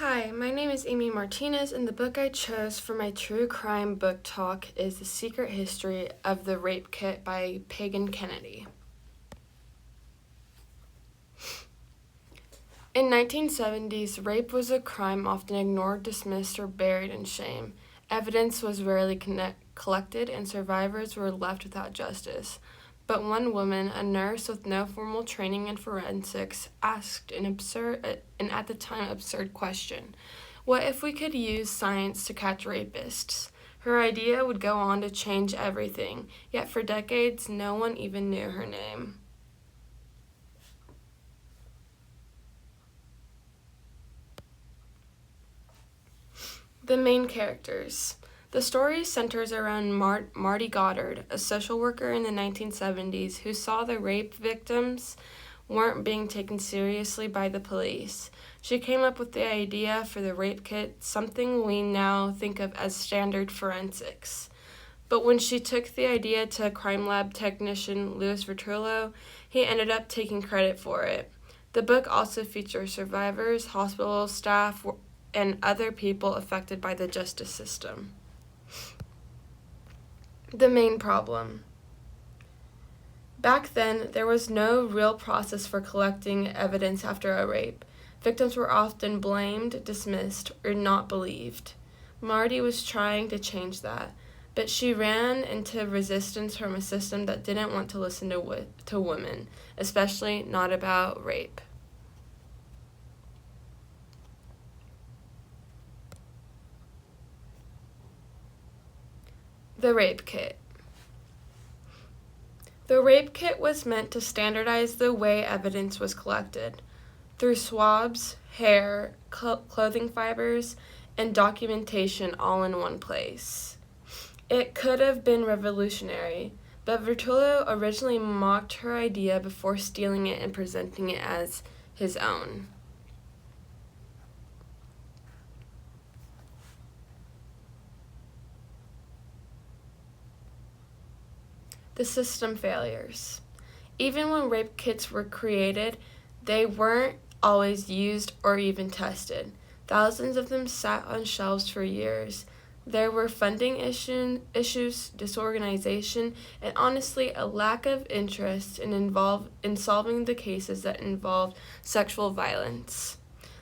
Hi, my name is Amy Martinez, and the book I chose for my true crime book talk is The Secret History of the Rape Kit by Pagan Kennedy. In 1970s, rape was a crime often ignored, dismissed, or buried in shame. Evidence was rarely collected, and survivors were left without justice. But one woman, a nurse with no formal training in forensics, asked an at the time absurd question. What if we could use science to catch rapists? Her idea would go on to change everything, yet for decades no one even knew her name. The main characters. The story centers around Marty Goddard, a social worker in the 1970s who saw the rape victims weren't being taken seriously by the police. She came up with the idea for the rape kit, something we now think of as standard forensics. But when she took the idea to crime lab technician Louis Vertullo, he ended up taking credit for it. The book also features survivors, hospital staff, and other people affected by the justice system. The main problem. Back then, there was no real process for collecting evidence after a rape. Victims were often blamed, dismissed, or not believed. Marty was trying to change that, but she ran into resistance from a system that didn't want to listen to women, especially not about rape. The Rape Kit. The rape kit was meant to standardize the way evidence was collected, through swabs, hair, clothing fibers, and documentation all in one place. It could have been revolutionary, but Vertullo originally mocked her idea before stealing it and presenting it as his own. The system failures. Even when rape kits were created, they weren't always used or even tested. Thousands of them sat on shelves for years. There were funding issues, disorganization, and honestly a lack of interest in solving the cases that involved sexual violence.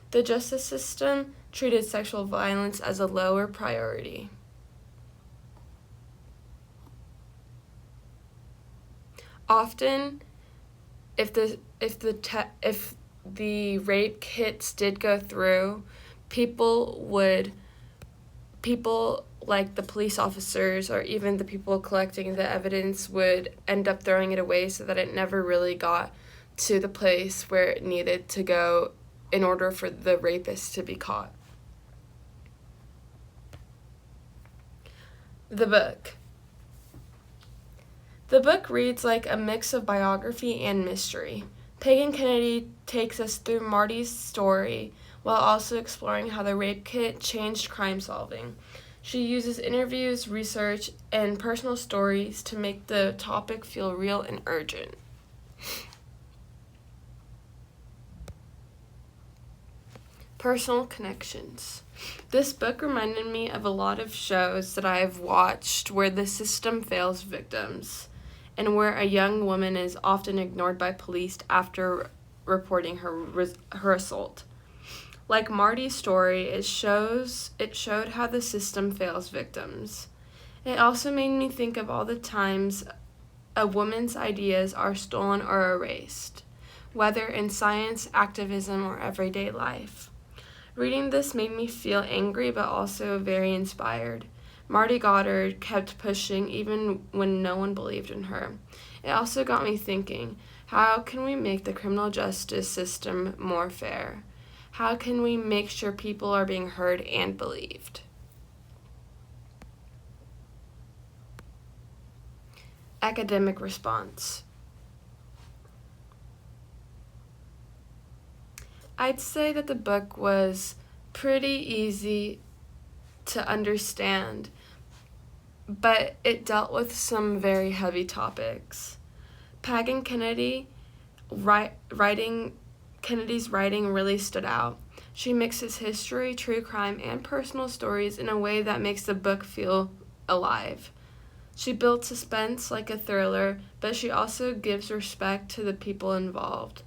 The justice system treated sexual violence as a lower priority. Often, if the rape kits did go through, people like the police officers or even the people collecting the evidence would end up throwing it away so that it never really got to the place where it needed to go in order for the rapist to be caught. The book. The book reads like a mix of biography and mystery. Pagan Kennedy takes us through Marty's story while also exploring how the rape kit changed crime solving. She uses interviews, research, and personal stories to make the topic feel real and urgent. Personal connections. This book reminded me of a lot of shows that I've watched where the system fails victims, and where a young woman is often ignored by police after reporting her assault. Like Marty's story, it showed how the system fails victims. It also made me think of all the times a woman's ideas are stolen or erased, whether in science, activism, or everyday life. Reading this made me feel angry but also very inspired. Marty Goddard kept pushing even when no one believed in her. It also got me thinking, how can we make the criminal justice system more fair? How can we make sure people are being heard and believed? Academic response. I'd say that the book was pretty easy to understand, but it dealt with some very heavy topics. Pagan Kennedy Kennedy's writing really stood out. She mixes history, true crime, and personal stories in a way that makes the book feel alive. She builds suspense like a thriller, but she also gives respect to the people involved.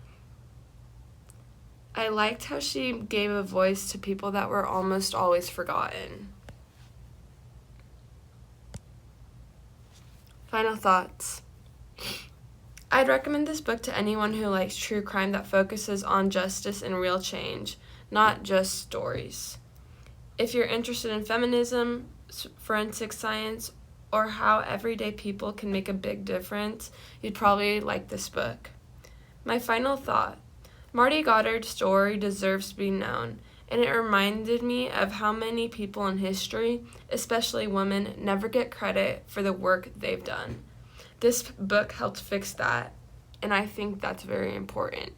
I liked how she gave a voice to people that were almost always forgotten. Final thoughts. I'd recommend this book to anyone who likes true crime that focuses on justice and real change, not just stories. If you're interested in feminism, forensic science, or how everyday people can make a big difference, you'd probably like this book. My final thought. Marty Goddard's story deserves to be known, and it reminded me of how many people in history, especially women, never get credit for the work they've done. This book helped fix that, and I think that's very important.